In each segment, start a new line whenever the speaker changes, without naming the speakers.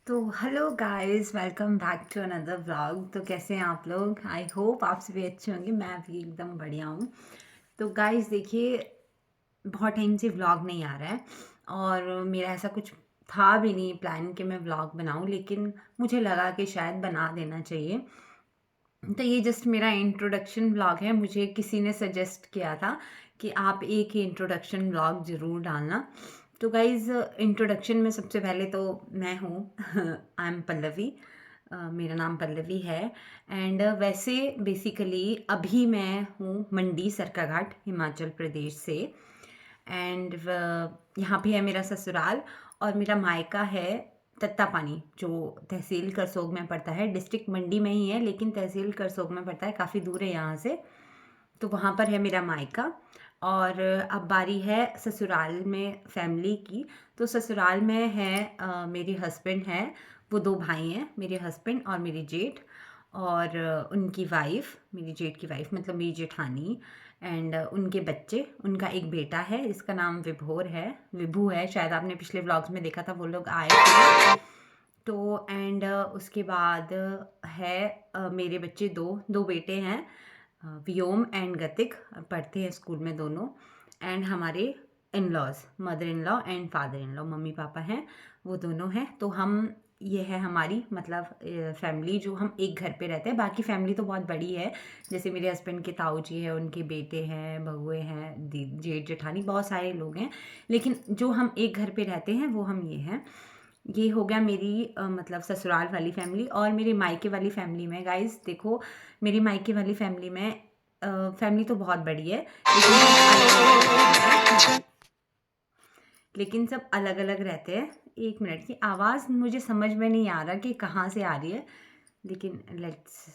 तो hello guys, welcome back to another vlog. तो कैसे हैं आप लोग? आई होप आप सभी अच्छे होंगे। मैं भी एकदम बढ़िया हूँ। तो गाइस देखिए, बहुत टाइम से व्लॉग नहीं आ रहा है और मेरा ऐसा कुछ था भी नहीं प्लान कि मैं व्लॉग बनाऊँ, लेकिन मुझे लगा कि शायद बना देना चाहिए। तो ये जस्ट मेरा इंट्रोडक्शन व्लॉग है। मुझे किसी ने सजेस्ट किया था कि आप एक इंट्रोडक्शन व्लॉग ज़रूर डालना। तो गाइज़, इंट्रोडक्शन में सबसे पहले तो मैं हूँ आई एम पल्लवी। मेरा नाम पल्लवी है। एंड वैसे बेसिकली अभी मैं हूँ मंडी सरकाघाट हिमाचल प्रदेश से। एंड यहाँ पे है मेरा ससुराल और मेरा मायका है तत्तापानी, जो तहसील करसोग में पड़ता है। डिस्ट्रिक्ट मंडी में ही है लेकिन तहसील करसोग में पड़ता है, काफ़ी दूर है यहाँ से। तो वहाँ पर है मेरा मायका। और अब बारी है ससुराल में फैमिली की। तो ससुराल में है मेरे हस्बैंड हैं, वो दो भाई हैं, मेरे हस्बैंड और मेरी जेठ। और उनकी वाइफ, मेरी जेठ की वाइफ मतलब मेरी जेठानी। एंड उनके बच्चे, उनका एक बेटा है जिसका नाम विभोर है, विभू है। शायद आपने पिछले व्लॉग्स में देखा था, वो लोग आए थे। तो एंड उसके बाद है मेरे बच्चे, दो दो बेटे हैं, व्योम एंड गतिक, पढ़ते हैं स्कूल में दोनों। एंड हमारे in laws, mother in law and father in law, mummy papa हैं, वो दोनों हैं। तो हम, ये है हमारी मतलब फैमिली, जो हम एक घर पे रहते हैं। बाकी फैमिली तो बहुत बड़ी है, जैसे मेरे हस्बैंड के ताऊ जी हैं, उनके बेटे हैं, बहुएं हैं, जेठ जेठानी, बहुत सारे लोग हैं। लेकिन जो हम एक घर पे रहते हैं वो हम ये हैं। ये हो गया मेरी मतलब ससुराल वाली फैमिली। और मेरी मायके वाली फैमिली में गाइस देखो, मेरी मायके वाली फैमिली में फैमिली तो बहुत बड़ी है, लेकिन सब अलग अलग रहते हैं। एक मिनट की आवाज़ मुझे समझ में नहीं आ रहा कि कहाँ से आ रही है, लेकिन लेट्स।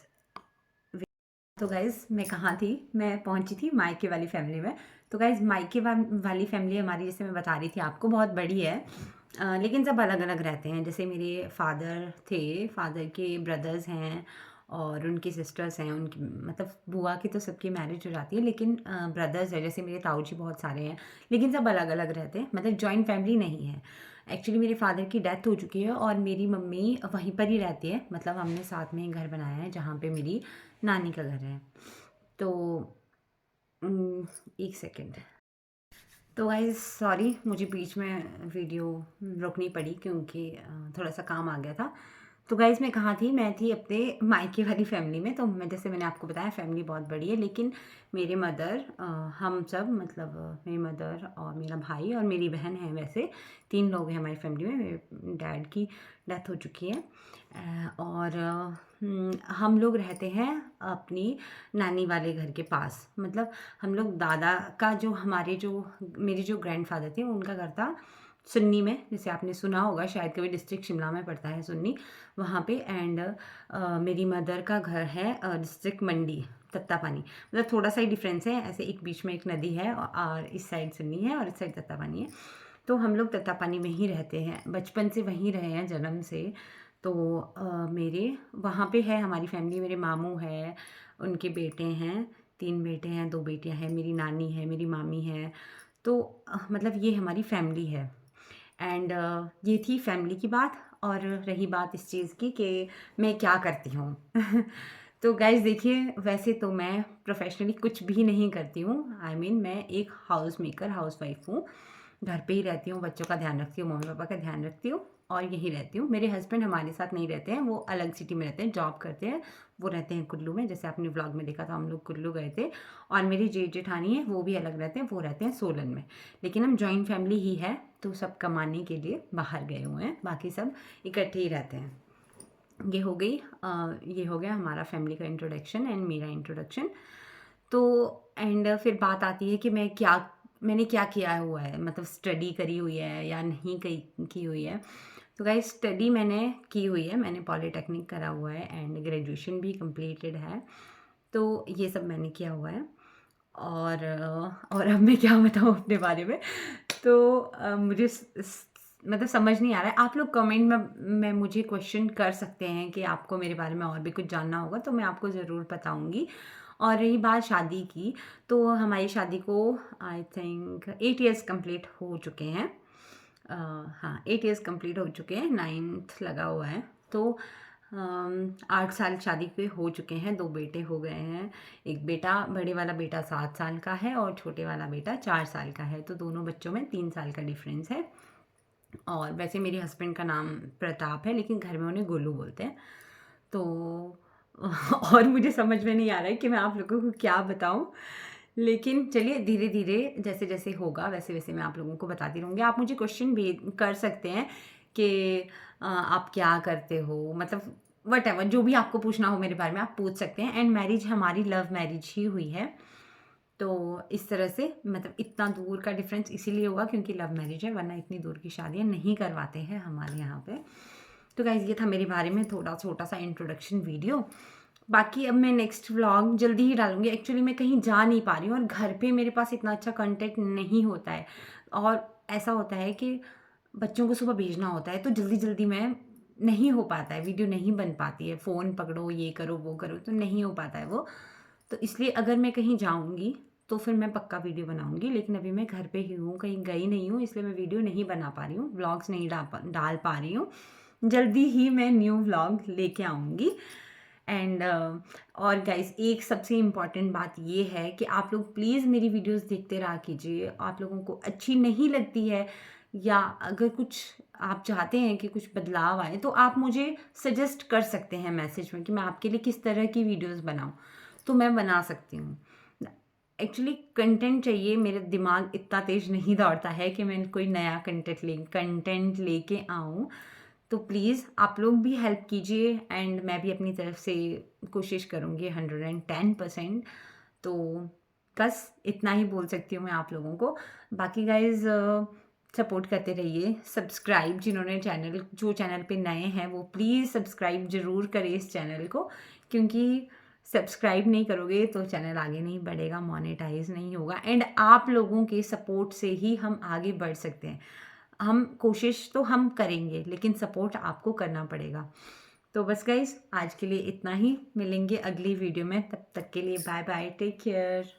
तो गाइज़ मैं कहाँ थी, मैं पहुँची थी मायके वाली फैमिली में। तो गाइज़ मायके वाली फैमिली हमारी, जैसे मैं बता रही थी आपको, बहुत बड़ी है। लेकिन सब अलग अलग रहते हैं। जैसे मेरे फादर थे, फादर के ब्रदर्स हैं और उनकी सिस्टर्स हैं। उनकी मतलब बुआ की तो सबकी मैरिज हो जाती है, लेकिन ब्रदर्स है, जैसे मेरे ताऊ जी बहुत सारे हैं। लेकिन सब अलग अलग रहते हैं, मतलब जॉइंट फैमिली नहीं है। एक्चुअली मेरे फादर की डेथ हो चुकी है और मेरी मम्मी वहीं पर ही रहती है। मतलब हमने साथ में ही घर बनाया है जहाँ पे मेरी नानी का घर है। तो एक सेकेंड। तो गाइज़ सॉरी, मुझे बीच में वीडियो रोकनी पड़ी क्योंकि थोड़ा सा काम आ गया था। तो गाइज़ मैं कहाँ थी, मैं थी अपने मायके वाली फैमिली में। तो मैं, जैसे मैंने आपको बताया, फैमिली बहुत बड़ी है। लेकिन मेरे मदर, हम सब मतलब मेरी मदर और मेरा भाई और मेरी बहन है, वैसे तीन लोग हैं हमारी फैमिली में। मेरे डैड की डेथ हो चुकी है। और हम लोग रहते हैं अपनी नानी वाले घर के पास। मतलब हम लोग दादा का, जो हमारे जो मेरे जो ग्रैंडफादर थे, उनका घर था सुन्नी में, जैसे आपने सुना होगा शायद कभी, डिस्ट्रिक्ट शिमला में पड़ता है सुन्नी, वहाँ पे। एंड मेरी मदर का घर है डिस्ट्रिक्ट मंडी, तत्तापानी। मतलब थोड़ा सा ही डिफरेंस है, ऐसे एक बीच में एक नदी है और इस साइड सुन्नी है और इस साइड तत्तापानी है। तो हम लोग तत्तापानी में ही रहते हैं, बचपन से वहीं रहे हैं, जन्म से। तो मेरे वहाँ पे है हमारी फैमिली, मेरे मामू है, उनके बेटे हैं, तीन बेटे हैं, दो बेटियां हैं, मेरी नानी है, मेरी मामी है। तो मतलब ये हमारी फैमिली है। एंड ये थी फैमिली की बात। और रही बात इस चीज़ की कि मैं क्या करती हूँ तो गाइज़ देखिए, वैसे तो मैं प्रोफेशनली कुछ भी नहीं करती हूँ। आई मीन मैं एक हाउस मेकर, हाउस वाइफ हूँ। घर पे ही रहती हूँ, बच्चों का ध्यान रखती हूँ, मम्मी पापा का ध्यान रखती हूँ और यहीं रहती हूँ। मेरे हस्बैंड हमारे साथ नहीं रहते हैं, वो अलग सिटी में रहते हैं, जॉब करते हैं। वो रहते हैं कुल्लू में, जैसे आपने व्लॉग में देखा था, हम लोग कुल्लू गए थे। और मेरी जेठ जेठानी है, वो भी अलग रहते हैं, वो रहते हैं सोलन में। लेकिन हम जॉइंट फैमिली ही है, तो सब कमाने के लिए बाहर गए हुए हैं, बाकी सब इकट्ठे ही रहते हैं। ये हो गई ये हो गया हमारा फैमिली का इंट्रोडक्शन एंड मेरा इंट्रोडक्शन। तो एंड फिर बात आती है कि मैंने क्या किया हुआ है, मतलब स्टडी करी हुई है या नहीं की हुई है। तो गाइस स्टडी मैंने की हुई है, मैंने पॉलिटेक्निक करा हुआ है एंड ग्रेजुएशन भी कंप्लीटेड है। तो ये सब मैंने किया हुआ है। और अब मैं क्या बताऊँ अपने बारे में। तो मुझे मतलब समझ नहीं आ रहा है। आप लोग कमेंट में मुझे क्वेश्चन कर सकते हैं कि आपको मेरे बारे में और भी कुछ जानना होगा, तो मैं आपको ज़रूर बताऊंगी। और रही बात शादी की, तो हमारी शादी को आई थिंक 8 इयर्स कंप्लीट हो चुके हैं। हाँ 8 इयर्स कंप्लीट हो चुके हैं, 9th लगा हुआ है। तो 8 साल शादी पे हो चुके हैं, 2 बेटे हो गए हैं। एक बेटा, बड़े वाला बेटा 7 साल का है और छोटे वाला बेटा 4 साल का है। तो दोनों बच्चों में 3 साल का डिफरेंस है। और वैसे मेरे हस्बैंड का नाम प्रताप है, लेकिन घर में उन्हें गोलू बोलते हैं। तो और मुझे समझ में नहीं आ रहा है कि मैं आप लोगों को क्या बताऊं, लेकिन चलिए धीरे धीरे जैसे जैसे होगा वैसे वैसे मैं आप लोगों को बताती रहूँगी। आप मुझे क्वेश्चन भी कर सकते हैं कि आप क्या करते हो, मतलब वट एवर जो भी आपको पूछना हो मेरे बारे में आप पूछ सकते हैं। एंड मैरिज हमारी लव मैरिज ही हुई है, तो इस तरह से मतलब इतना दूर का डिफरेंस इसीलिए होगा क्योंकि लव मैरिज है, वरना इतनी दूर की शादियाँ नहीं करवाते हैं हमारे यहाँ पे। तो गाइज़ ये था मेरे बारे में थोड़ा छोटा सा इंट्रोडक्शन वीडियो। बाकी अब मैं नेक्स्ट व्लॉग जल्दी ही डालूँगी। एक्चुअली मैं कहीं जा नहीं पा रही हूँ और घर पे मेरे पास इतना अच्छा कंटेंट नहीं होता है, और ऐसा होता है कि बच्चों को सुबह भेजना होता है तो जल्दी-जल्दी में नहीं हो पाता है, वीडियो नहीं बन पाती है। फ़ोन पकड़ो, ये करो, वो करो, तो नहीं हो पाता है वो। तो इसलिए अगर मैं कहीं जाऊँगी तो फिर मैं पक्का वीडियो बनाऊँगी, लेकिन अभी मैं घर पे ही हूँ, कहीं गई नहीं हूँ, इसलिए मैं वीडियो नहीं बना पा रही हूँ, व्लॉग्स नहीं डाल पा रही हूँ। जल्दी ही मैं न्यू व्लॉग लेके आऊँगी। एंड और गाइस एक सबसे इम्पॉर्टेंट बात ये है कि आप लोग प्लीज़ मेरी वीडियोस देखते रहा कीजिए। आप लोगों को अच्छी नहीं लगती है या अगर कुछ आप चाहते हैं कि कुछ बदलाव आए तो आप मुझे सजेस्ट कर सकते हैं मैसेज में कि मैं आपके लिए किस तरह की वीडियोस बनाऊं, तो मैं बना सकती हूँ। एक्चुअली कंटेंट चाहिए, मेरा दिमाग इतना तेज़ नहीं दौड़ता है कि मैं कोई नया कंटेंट लेके आऊँ। तो प्लीज़ आप लोग भी हेल्प कीजिए एंड मैं भी अपनी तरफ से कोशिश करूँगी 110%। तो बस इतना ही बोल सकती हूँ मैं आप लोगों को। बाकी गाइज़ सपोर्ट करते रहिए। सब्सक्राइब जो चैनल पे नए हैं वो प्लीज़ सब्सक्राइब ज़रूर करें इस चैनल को, क्योंकि सब्सक्राइब नहीं करोगे तो चैनल आगे नहीं बढ़ेगा, मोनेटाइज नहीं होगा। एंड आप लोगों के सपोर्ट से ही हम आगे बढ़ सकते हैं। हम कोशिश तो हम करेंगे लेकिन सपोर्ट आपको करना पड़ेगा। तो बस गाइज़ आज के लिए इतना ही, मिलेंगे अगली वीडियो में, तब तक के लिए बाय बाय, टेक केयर।